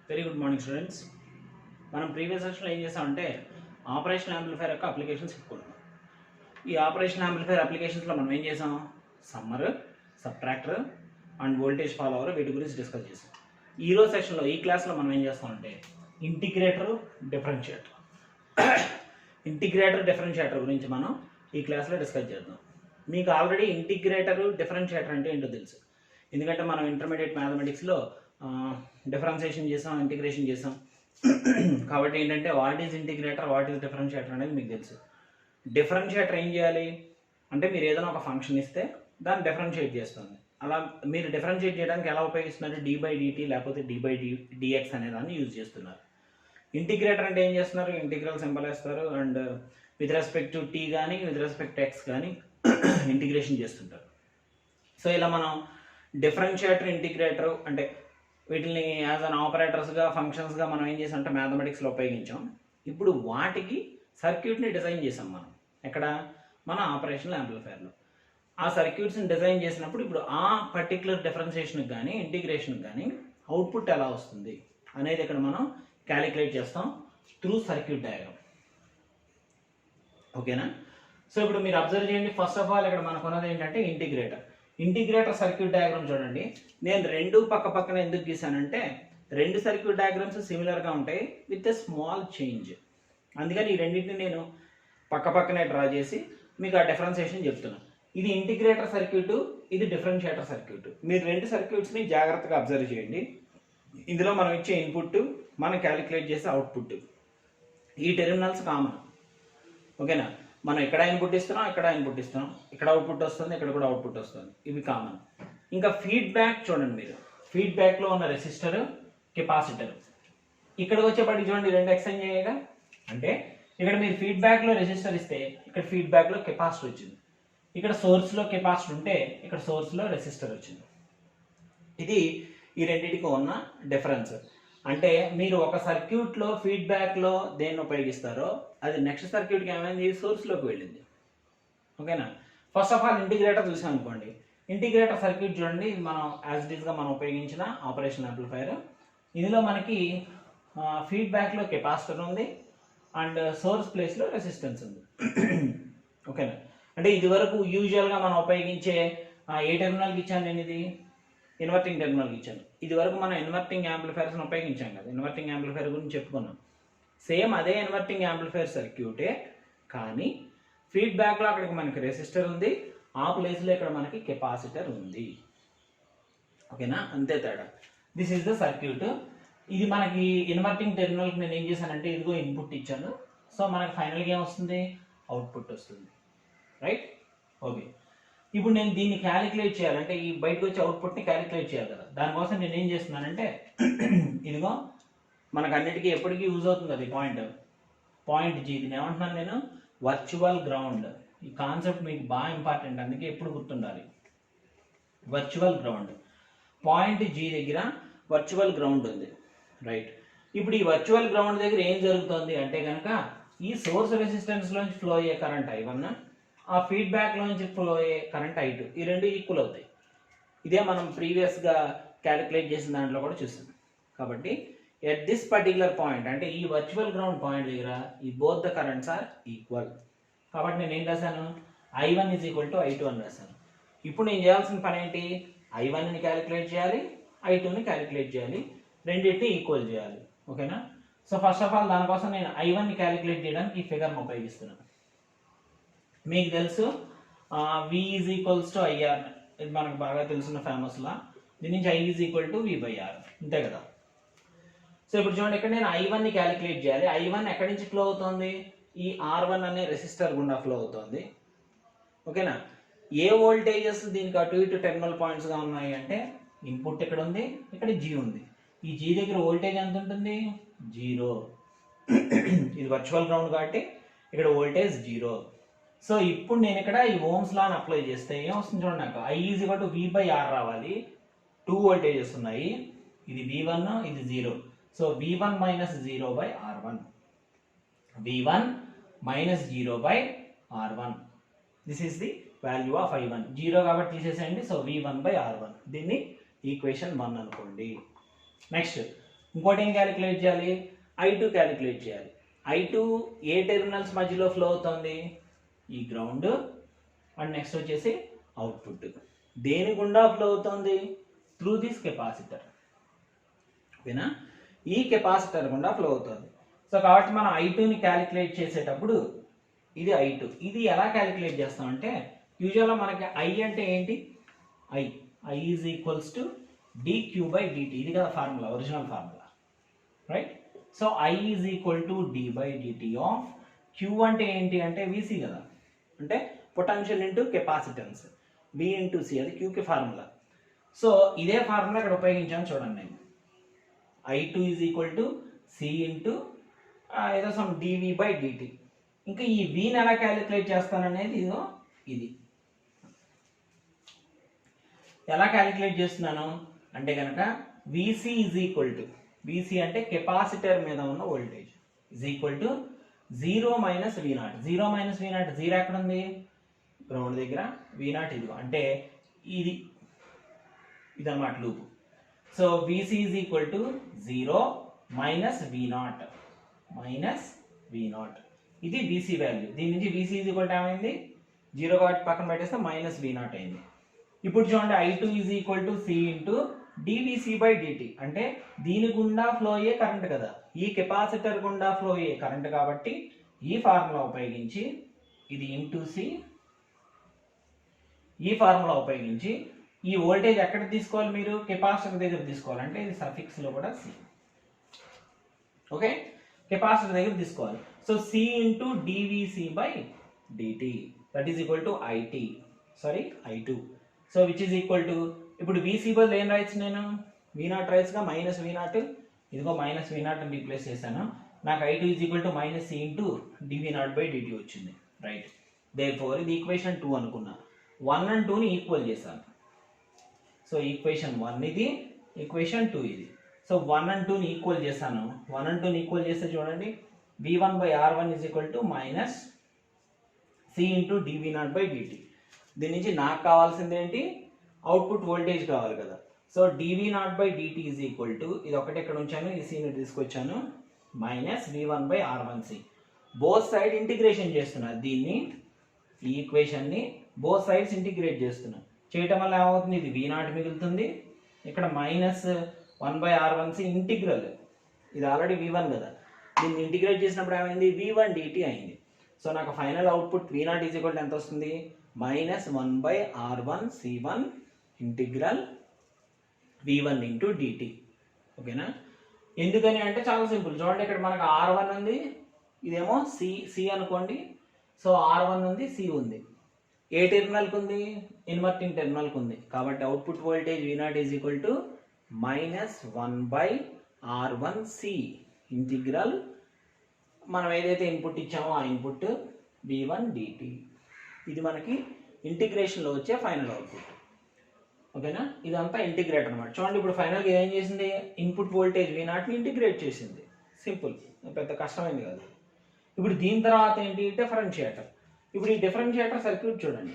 Very good morning students. మనం previous సెషన్లో ఏం చేసామంటే ఆపరేషన్ యాంప్లిఫైర్ యొక్క అప్లికేషన్స్ చెప్పుకున్నాం. ఈ ఆపరేషన్ యాంప్లిఫైర్ అప్లికేషన్స్లో మనం ఏం చేసాం, summer, subtractor and voltage follower వీటి గురించి డిస్కస్ చేసాం. ఈరోజు సెషన్లో ఈ క్లాస్లో మనం ఏం చేస్తామంటే ఇంటిగ్రేటర్, డిఫరెన్షియేటర్ గురించి మనం ఈ క్లాస్లో డిస్కస్ చేద్దాం. మీకు ఆల్రెడీ ఇంటిగ్రేటర్, డిఫరెన్షియేటర్ అంటే ఏంటో తెలుసు, ఎందుకంటే మనం ఇంటర్మీడియట్ మ్యాథమెటిక్స్లో డిఫరెన్షియేషన్ చేసాం, ఇంటిగ్రేషన్ చేసాం. కాబట్టి ఏంటంటే what is integrator, what is differentiator అనేది మీకు తెలుసు. డిఫరెన్షియేటర్ ఏం చేయాలి అంటే మీరు ఏదైనా ఒక ఫంక్షన్ ఇస్తే దాన్ని డిఫరెన్షియేట్ చేస్తుంది. అలా మీరు డిఫరెన్షియేట్ చేయడానికి ఎలా ఉపయోగిస్తున్నారు, d/dt లేకపోతే d/dx అనే దాన్ని యూజ్ చేస్తున్నారు. ఇంటిగ్రేటర్ అంటే ఏం చేస్తున్నారు, ఇంటిగ్రల్ సింబల్ వేస్తారు and with respect to t కానీ విత్ రెస్పెక్ట్ x కానీ ఇంటిగ్రేషన్ చేస్తుంటారు. సో ఇలా మనం డిఫరెన్షియేటర్, ఇంటిగ్రేటర్ అంటే వీటిని యాజ్ అన్ ఆపరేటర్స్గా, ఫంక్షన్స్గా మనం ఏం చేసామంటే మ్యాథమెటిక్స్లో ఉపయోగించాం. ఇప్పుడు వాటికి సర్క్యూట్ని డిజైన్ చేసాం మనం. ఎక్కడ, మన ఆపరేషనల్ యాంప్లిఫైర్లో. ఆ సర్క్యూట్స్ని డిజైన్ చేసినప్పుడు ఇప్పుడు ఆ పర్టికులర్ డిఫరెన్షియేషన్కి కానీ ఇంటిగ్రేషన్కి కానీ అవుట్పుట్ ఎలా వస్తుంది అనేది ఇక్కడ మనం క్యాలిక్యులేట్ చేస్తాం త్రూ సర్క్యూట్ డయాగ్రామ్. ఓకేనా? సో ఇప్పుడు మీరు అబ్జర్వ్ చేయండి. ఫస్ట్ ఆఫ్ ఆల్ ఇక్కడ మనకు ఉన్నది ఏంటంటే ఇంటిగ్రేటర్ సర్క్యూట్ డయాగ్రామ్ చూడండి. నేను రెండు పక్క పక్కన ఎందుకు గీసానంటే రెండు సర్క్యూట్ డయాగ్రామ్స్ సిమిలర్గా ఉంటాయి విత్ ఎ స్మాల్ చేంజ్. అందుకని ఈ రెండింటిని నేను పక్క పక్కనే డ్రా చేసి మీకు ఆ డిఫరెన్షియేషన్ చెప్తున్నాను. ఇది ఇంటిగ్రేటర్ సర్క్యూట్, ఇది డిఫరెన్షియేటర్ సర్క్యూట్. మీరు రెండు సర్క్యూట్స్ని జాగ్రత్తగా అబ్జర్వ్ చేయండి. ఇందులో మనం ఇచ్చే ఇన్పుట్, మనం క్యాలిక్యులేట్ చేసే అవుట్పుట్, ఈ టెర్మినల్స్ కామన్. ఓకేనా? మనం ఇక్కడ ఇన్పుట్ ఇస్తున్నాం, ఇక్కడ ఇన్పుట్ ఇస్తున్నాం, ఇక్కడ అవుట్పుట్ వస్తుంది, ఇక్కడ కూడా అవుట్పుట్ వస్తుంది, ఇవి కామన్. ఇంకా ఫీడ్బ్యాక్ చూడండి మీరు. ఫీడ్బ్యాక్లో ఉన్న రెసిస్టర్, కెపాసిటర్. ఇక్కడికి వచ్చేప్పటికి చూడండి రెండు ఎక్స్చేంజ్ అయ్యాయిగా. అంటే ఇక్కడ మీరు ఫీడ్బ్యాక్లో రెసిస్టర్ ఇస్తే ఇక్కడ ఫీడ్బ్యాక్లో కెపాసిటర్ వచ్చింది. ఇక్కడ సోర్స్లో కెపాసిటర్ ఉంటే ఇక్కడ సోర్స్లో రెసిస్టర్ వచ్చింది. ఇది ఈ రెండింటికి ఉన్న డిఫరెన్స్. అంటే మీరు ఒక సర్క్యూట్లో ఫీడ్బ్యాక్లో దేన్ని ఉపయోగిస్తారో అది నెక్స్ట్ సర్క్యూట్కి ఏమైంది, సోర్స్లోకి వెళ్ళింది. ఓకేనా? ఫస్ట్ ఆఫ్ ఆల్ ఇంటిగ్రేటర్ చూసాం అనుకోండి. ఇంటిగ్రేటర్ సర్క్యూట్ చూడండి, ఇది మనం యాజ్ ఇట్ ఈస్గా మనం ఉపయోగించిన ఆపరేషన్ యాంప్లిఫైర్. ఇందులో మనకి ఫీడ్బ్యాక్లో కెపాసిటర్ ఉంది అండ్ సోర్స్ ప్లేస్లో రెసిస్టెన్స్ ఉంది. ఓకేనా? అంటే ఇది వరకు యూజువల్గా మనం ఉపయోగించే ఏ టెర్మినల్కి ఇచ్చాను నేను, ఇది ఇన్వర్టింగ్ టెర్మినల్కి ఇచ్చాను. ఇది వరకు మనం ఇన్వర్టింగ్ యాంప్లిఫైర్స్ని ఉపయోగించాం కదా, ఇన్వర్టింగ్ యాంప్లిఫైర్ గురించి చెప్పుకున్నాం. సేమ్ అదే ఇన్వర్టింగ్ యాంప్లిఫైర్ సర్క్యూటే, కానీ ఫీడ్బ్యాక్లో అక్కడికి మనకి రెసిస్టర్ ఉంది, ఆ ప్లేస్లో ఇక్కడ మనకి కెపాసిటర్ ఉంది. ఓకేనా? అంతే తేడా. This is the circuit. ఇది మనకి ఇన్వర్టింగ్ టెర్మినల్కి నేను ఏం చేశానంటే ఇదిగో ఇన్పుట్ ఇచ్చాను. సో మనకి ఫైనల్గా ఏమొస్తుంది, అవుట్పుట్ వస్తుంది. రైట్? ఓకే. ఇప్పుడు నేను దీన్ని క్యాలిక్యులేట్ చేయాలంటే ఈ బయటకు వచ్చే అవుట్పుట్ని క్యాలిక్యులేట్ చేయాలి కదా. దానికోసం నేను ఏం చేస్తున్నానంటే ఇదిగో మనకు అన్నిటికీ ఎప్పటికీ యూజ్ అవుతుంది అది పాయింట్ G. దీన్ని ఏమంటున్నాను నేను, వర్చువల్ గ్రౌండ్. ఈ కాన్సెప్ట్ మీకు బాగా ఇంపార్టెంట్, అందుకే ఎప్పుడు గుర్తుండాలి. వర్చువల్ గ్రౌండ్, పాయింట్ G దగ్గర వర్చువల్ గ్రౌండ్ ఉంది. రైట్? ఇప్పుడు ఈ వర్చువల్ గ్రౌండ్ దగ్గర ఏం జరుగుతుంది అంటే కనుక ఈ సోర్స్ రెసిస్టెన్స్లోంచి ఫ్లో అయ్యే కరెంట్ I1, ఆ ఫీడ్బ్యాక్లోంచి ఫ్లో అయ్యే కరెంట్ I2, ఈ రెండు ఈక్వల్ అవుతాయి. ఇదే మనం ప్రీవియస్గా క్యాలిక్యులేట్ చేసిన దాంట్లో కూడా చూసాం. కాబట్టి ఎట్ దిస్ పర్టికులర్ పాయింట్ అంటే ఈ వర్చువల్ గ్రౌండ్ పాయింట్ దగ్గర ఈ both the currents are equal. కాబట్టి నేను ఏం రాశాను, I1 is equal to I2 అని రాశాను. ఇప్పుడు నేను చేయాల్సిన పని ఏంటి, I1ని క్యాలిక్యులేట్ చేయాలి, I2ని క్యాలిక్యులేట్ చేయాలి, రెండింటిని ఈక్వల్ చేయాలి. ఓకేనా? సో ఫస్ట్ ఆఫ్ ఆల్ దానికోసం నేను I1ని క్యాలిక్యులేట్ చేయడానికి ఈ ఫిగర్ని ఉపయోగిస్తున్నాను. మీకు తెలుసు V is equals to IR, ఇది మనకు బాగా తెలుసున్న ఫేమస్ లా. దీని నుంచి I is equal to V/R, అంతే కదా. సో ఇప్పుడు చూడండి, ఇక్కడ నేను I1ని క్యాలిక్యులేట్ చేయాలి. I1 ఎక్కడి నుంచి ఫ్లో అవుతుంది, ఈ R1 అనే రెసిస్టర్ గుండా ఫ్లో అవుతుంది. ఓకేనా? ఏ వోల్టేజెస్ దీనికి అటు ఇటు టెర్మినల్ పాయింట్స్గా ఉన్నాయి అంటే ఇన్పుట్ ఇక్కడ ఉంది, ఇక్కడ G ఉంది. ఈ G దగ్గర వోల్టేజ్ ఎంత ఉంటుంది, 0. ఇది వర్చువల్ గ్రౌండ్ కాబట్టి ఇక్కడ వోల్టేజ్ 0. సో ఇప్పుడు నేను ఇక్కడ ఈ ఓమ్స్ లాని అప్లై చేస్తే ఏమొస్తుంది చూడండి, నాకు I is equal to V/R రావాలి. 2 వోల్టేజెస్ ఉన్నాయి, ఇది V1, ఇది 0. So V1 minus 0/R1, V1 minus 0/R1. This is the value of I1. 0 కాబట్టి తీసేసేయండి. సో V1/R1, దీన్ని ఈక్వేషన్ 1 అనుకోండి. నెక్స్ట్ ఇంకోటి ఏం క్యాలిక్యులేట్ చేయాలి, I2 క్యాలిక్యులేట్ చేయాలి. I2 ఏ టెర్మినల్స్ మధ్యలో ఫ్లో అవుతుంది, ఈ గ్రౌండ్ అండ్ నెక్స్ట్ వచ్చేసి అవుట్పుట్. దేని గుండా ఫ్లో అవుతుంది, త్రూ దిస్ కెపాసిటర్. ఓకేనా, ఈ కెపాసిటర్ గుండా ఫ్లో అవుతుంది. సో కాబట్టి మనం I2ని క్యాలిక్యులేట్ చేసేటప్పుడు ఇది I2. ఇది ఎలా క్యాలిక్యులేట్ చేస్తామంటే యూజువల్గా మనకి I అంటే ఏంటి, I is equals to dQ/dt. ఇది కదా formula, original formula, right. So I is equal to d/dt of Q అంటే ఏంటి అంటే VC కదా, అంటే potential into capacitance, V into C, అది Qకి ఫార్ములా. సో ఇదే ఫార్ములా ఇక్కడ ఉపయోగించాను చూడండి. నేను I2 is equal to C into ఏదో సమ్ dV/dt. ఇంకా ఈ Vని ఎలా క్యాలిక్యులేట్ చేస్తాననేది ఇదో ఇది ఎలా క్యాలిక్యులేట్ చేస్తున్నాను అంటే కనుక VC is equal to, VC అంటే కెపాసిటర్ మీద ఉన్న voltage, is equal to 0 - V0. 0 - V0, 0 ఎక్కడ ఉంది, గ్రౌండ్ దగ్గర, V0 ఇదిగో, అంటే ఇది ఇదన్నమాట loop. So VC is equal to 0 - V0, ఇది VC వాల్యూ. దీని నుంచి VC ఈజ్ ఈక్వల్ టు ఏమైంది, 0 కాబట్టి పక్కన పెట్టేస్తే -V0 అయింది. ఇప్పుడు చూడండి I2 is equal to C into dVC/dt, అంటే దీని గుండా ఫ్లో అయ్యే కరెంట్ కదా, ఈ కెపాసిటర్ గుండా ఫ్లో అయ్యే కరెంట్ కాబట్టి ఈ ఫార్ములా ఉపయోగించి, ఇది ఇంటూ C, ఈ ఫార్ములా ఉపయోగించి ఈ వోల్టేజ్ ఎక్కడ తీసుకోవాలి, మీరు కెపాసిటర్ దగ్గర తీసుకోవాలి, అంటే ఇది సఫిక్స్ లో కూడా C. ఓకే, కెపాసిటర్ దగ్గర తీసుకోవాలి. So C into dVC/dt, that is equal to I2. So which is equal to, ఇప్పుడు VC బదులు ఏం రాయొచ్చు నేను, V0 రాయొచ్చుగా, -V0, ఇదిగో -V0 అని రీప్లేస్ చేశాను. నాకు I2 is equal to -C into dV0/dt వచ్చింది, రైట్. దేర్ఫోర్ ఇది ఈక్వేషన్ 2 అనుకున్నా. 1 and 2ని ఈక్వల్ చేశాను. సో ఈక్వేషన్ 1 ఇది, ఈక్వేషన్ 2 ఇది. సో 1 and 2ని ఈక్వల్ చేశాను. 1 and 2ని ఈక్వల్ చేస్తే చూడండి, V1/R1 is equal to -C into dV0/dt. దీని నుంచి నాకు కావాల్సింది ఏంటి, అవుట్పుట్ వోల్టేజ్ కావాలి కదా. So dV0/dt is equal to, ఇది ఒకటి ఇక్కడ ఉంచాను, ఈ సీని తీసుకొచ్చాను, -V1/R1C. బోత్ సైడ్ ఇంటిగ్రేషన్ చేస్తున్నా, దీన్ని ఈ ఈక్వేషన్ని బోత్ సైడ్స్ ఇంటిగ్రేట్ చేస్తున్నా. చేయటం వల్ల ఏమవుతుంది, ఇది V0 మిగులుతుంది, ఇక్కడ -1/R1C ఇంటిగ్రల్, ఇది ఆల్రెడీ V1 కదా, దీన్ని ఇంటిగ్రేట్ చేసినప్పుడు ఏమైంది, V1/dt అయింది. సో నాకు final output V0 is equal to ఎంత వస్తుంది, -1/R1C1 integral V1 into dt. ఓకేనా, ఎందుకని అంటే చాలా సింపుల్. చూడండి ఇక్కడ మనకు R1 ఉంది, ఇదేమో C అనుకోండి. సో R1 ఉంది, C ఉంది, ఏ టెర్మినల్కి ఉంది, ఇన్వర్టింగ్ టెర్మినల్కి ఉంది. కాబట్టి output voltage V0 is equal to -1/R1C integral మనం ఏదైతే ఇన్పుట్ ఇచ్చామో ఆ ఇన్పుట్ V1/dt. ఇది మనకి ఇంటిగ్రేషన్లో వచ్చే ఫైనల్ అవుట్పుట్. ఓకేనా, ఇదంతా ఇంటిగ్రేట్ అనమాట. చూడండి ఇప్పుడు ఫైనల్గా ఏం చేసింది, ఇన్పుట్ వోల్టేజ్ V0ని ఇంటిగ్రేట్ చేసింది. సింపుల్, పెద్ద కష్టమైంది కాదు. ఇప్పుడు దీని తర్వాత ఏంటి, డిఫరెన్షియేటర్. ఇప్పుడు ఈ డిఫరెన్షియేటర్ సర్క్యూట్ చూడండి,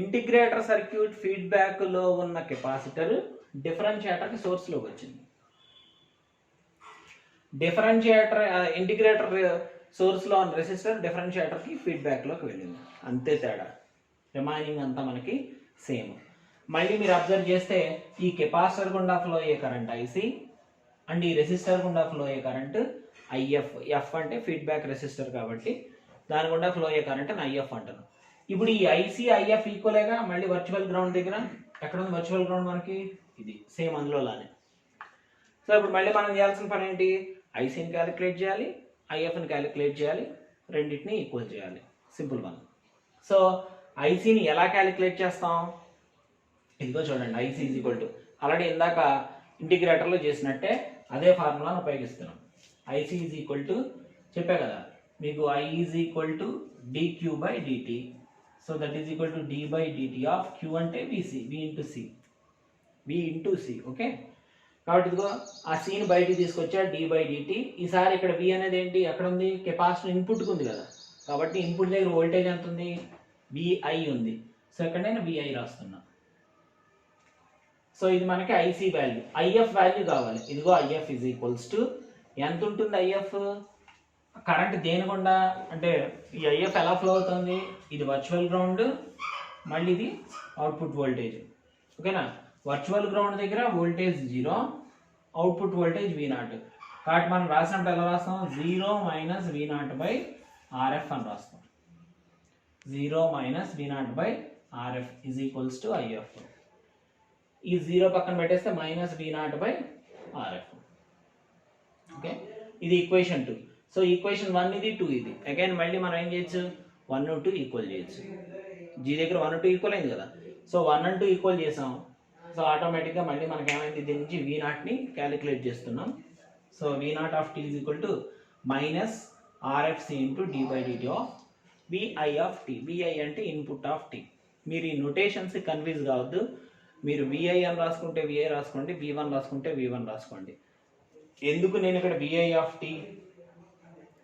ఇంటిగ్రేటర్ సర్క్యూట్ ఫీడ్బ్యాక్లో ఉన్న కెపాసిటర్ డిఫరెన్షియేటర్కి సోర్స్లోకి వచ్చింది. డిఫరెన్షియేటర్ ఇంటిగ్రేటర్ సోర్స్లో ఉన్న రెసిస్టర్ డిఫరెన్షియేటర్కి ఫీడ్బ్యాక్లోకి వెళ్ళింది, అంతే తేడా. రిమైనింగ్ అంతా మనకి సేమ్. మళ్ళీ మీరు అబ్జర్వ్ చేస్తే ఈ కెపాసిటర్ గుండా ఫ్లో అయ్యే కరెంట్ IC అండ్ ఈ రెసిస్టర్ గుండా ఫ్లో అయ్యే కరెంట్ IF. F అంటే ఫీడ్బ్యాక్ రెసిస్టర్ కాబట్టి దాని గుండా ఫ్లో అయ్యే కరెంట్ IF అంటాను. ఇప్పుడు ఈ IC IF ఈక్వలేగా. మళ్ళీ వర్చువల్ గ్రౌండ్ దగ్గర ఎక్కడ ఉంది వర్చువల్ గ్రౌండ్, మనకి ఇది సేమ్ అందులో లానే. సో ఇప్పుడు మళ్ళీ మనం చేయాల్సిన పని ఏంటి, ICని క్యాలిక్యులేట్ చేయాలి, IFని క్యాలిక్యులేట్ చేయాలి, రెండింటిని ఈక్వల్ చేయాలి. Simple one. సో ICని ఎలా క్యాలిక్యులేట్ చేస్తాం, ఇదిగో చూడండి, IC is equal to already ఇందాక ఇంటిగ్రేటర్లో చేసినట్టే అదే ఫార్ములాను ఉపయోగిస్తున్నాం. IC ఈజ్ ఈక్వల్ టు చెప్పా కదా మీకు, I is equal to dQ/dt. So that is equal to d/dt of Q అంటే VC, V into C. Okay, కాబట్టి ఇదిగో ఆ Cని బయటికి తీసుకొచ్చా, d/dt. ఈసారి ఇక్కడ V అనేది ఏంటి, ఎక్కడ ఉంది, కెపాసిటర్ ఇన్పుట్కి ఉంది కదా, కాబట్టి ఇన్పుట్ దగ్గర వోల్టేజ్ ఎంత ఉంది, VI ఉంది. సో ఇక్కడ నేను VI రాస్తున్నా. సో ఇది మనకి ఐసీ వాల్యూ. ఐఎఫ్ వాల్యూ కావాలి. ఇదిగో ఐఎఫ్ ఈజ్ ఈక్వల్స్ టు ఎంత ఉంటుంది ఐఎఫ్? కరెంట్ దేని గుండా అంటే ఈ ఐఎఫ్ ఎలా ఫ్లో అవుతుంది? ఇది వర్చువల్ గ్రౌండ్, మళ్ళీ ఇది అవుట్పుట్ వోల్టేజ్. ఓకేనా? వర్చువల్ గ్రౌండ్ దగ్గర వోల్టేజ్ 0, అవుట్పుట్ వోల్టేజ్ V0. కాబట్టి మనం రాసినప్పుడు ఎలా రాస్తాం? 0 - V0 RF అని రాస్తాం. 0 - V0 RF is equals to IF. ఈ 0 పక్కన పెట్టేస్తే -V0 RF. ఓకే, ఇది ఈక్వేషన్ 2. సో ఈక్వేషన్ 1 ఇది, 2 ఇది. అగైన్ మళ్ళీ మనం ఏం చేయొచ్చు? 1 2 ఈక్వల్ చేయొచ్చు. G దగ్గర 1 2 ఈక్వల్ అయింది కదా. సో 1 and 2 ఈక్వల్ చేసాం. సో ఆటోమేటిక్గా మళ్ళీ మనకి ఏమైంది? దీని నుంచి V0ని క్యాలిక్యులేట్ చేస్తున్నాం. So V0 of t is equal to -RFC × d/dt of VI of t. VI అంటే ఇన్పుట్ ఆఫ్ t. మీరు ఈ నొటేషన్స్ కన్ఫ్యూజ్ కావద్దు. మీరు VI అని రాసుకుంటే VI రాసుకోండి, V1 రాసుకుంటే V1 రాసుకోండి. ఎందుకు నేను ఇక్కడ VI of t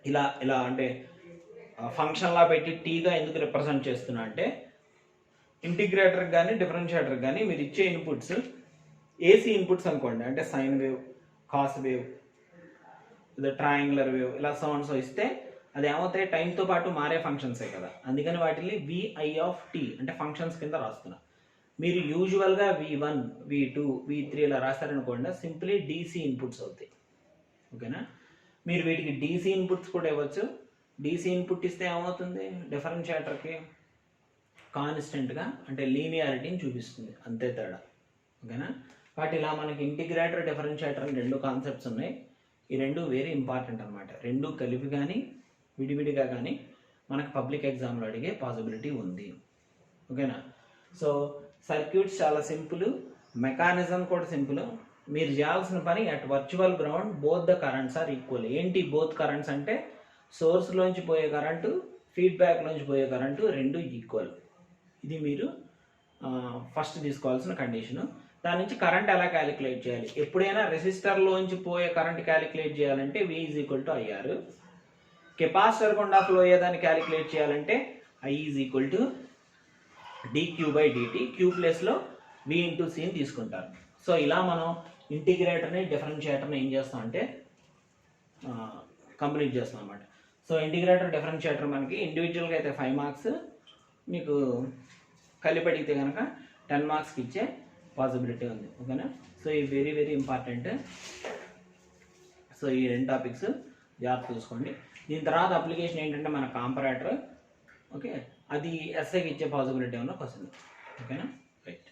ఇలా ఇలా అంటే ఫంక్షన్లా పెట్టి టీగా ఎందుకు రిప్రజెంట్ చేస్తున్నా అంటే, ఇంటిగ్రేటర్ కానీ డిఫరెన్షియేటర్ కానీ మీరు ఇచ్చే ఇన్పుట్స్ ఏసీ ఇన్పుట్స్ అనుకోండి, అంటే సైన్ వేవ్, కాస్ వేవ్, లేదా ట్రయాంగులర్ వేవ్, ఇలా సౌండ్స్ ఇస్తే అది ఏమవుతాయి? టైంతో పాటు మారే ఫంక్షన్సే కదా. అందుకని వాటిని VI of t అంటే ఫంక్షన్స్ కింద రాస్తున్నా. మీరు యూజువల్గా V1, V2, V3 ఇలా రాస్తారనుకోండి, సింప్లీ DC ఇన్పుట్స్ అవుతాయి. ఓకేనా? మీరు వీటికి DC ఇన్పుట్స్ కూడా ఇవ్వచ్చు. DC ఇన్పుట్ ఇస్తే ఏమవుతుంది? డిఫరెన్షియేటర్కి కాన్స్టెంట్గా అంటే లీనియారిటీని చూపిస్తుంది, అంతే తేడా. ఓకేనా? కాబట్టి ఇలా మనకి ఇంటిగ్రేటర్, డిఫరెన్షియేటర్ అని 2 కాన్సెప్ట్స్ ఉన్నాయి. ఈ 2 వెరీ ఇంపార్టెంట్ అనమాట. 2 కలిపి కానీ విడివిడిగా కానీ మనకు పబ్లిక్ ఎగ్జామ్లో అడిగే పాసిబిలిటీ ఉంది. ఓకేనా? సో సర్క్యూట్స్ చాలా సింపుల్, మెకానిజం కూడా సింపుల్. మీరు చేయాల్సిన పని at virtual ground both the currents are equal. ఏంటి బోత్ కరెంట్స్ అంటే? సోర్స్లోంచి పోయే కరెంటు, ఫీడ్బ్యాక్లోంచి పోయే కరెంటు 2 ఈక్వల్. ఇది మీరు ఫస్ట్ తీసుకోవాల్సిన కండిషను. దాని నుంచి కరెంట్ ఎలా క్యాలిక్యులేట్ చేయాలి? ఎప్పుడైనా రెసిస్టర్లోంచి పోయే కరెంట్ క్యాలిక్యులేట్ చేయాలంటే V = IR. కెపాసిటర్ గుండా ఫ్లో అయ్యేదాన్ని క్యాలిక్యులేట్ చేయాలంటే I = dQ/dt. Q ప్లేస్లో V × C ని తీసుకుంటారు. సో ఇలా మనం ఇంటిగ్రేటర్ని, డిఫరెన్షియేటర్ని ఏం చేస్తామంటే కంప్లీట్ చేస్తాం అన్నమాట. సో ఇంటిగ్రేటర్, డిఫరెన్షియేటర్ మనకి ఇండివిజువల్గా అయితే 5 మార్క్స్, మీకు కలిపి అడిగితే కనుక 10 మార్క్స్కి ఇచ్చే పాసిబిలిటీ ఉంది. ఓకేనా? సో ఈ వెరీ వెరీ ఇంపార్టెంట్. సో ఈ 2 టాపిక్స్ జాగ్రత్త చూసుకోండి. దీని తర్వాత అప్లికేషన్ ఏంటంటే మన కాంపరేటర్. ఓకే, అది ఎస్ఐకి ఇచ్చే పాసిబిలిటీ ఉన్న క్వశ్చన్. ఓకేనా? రైట్.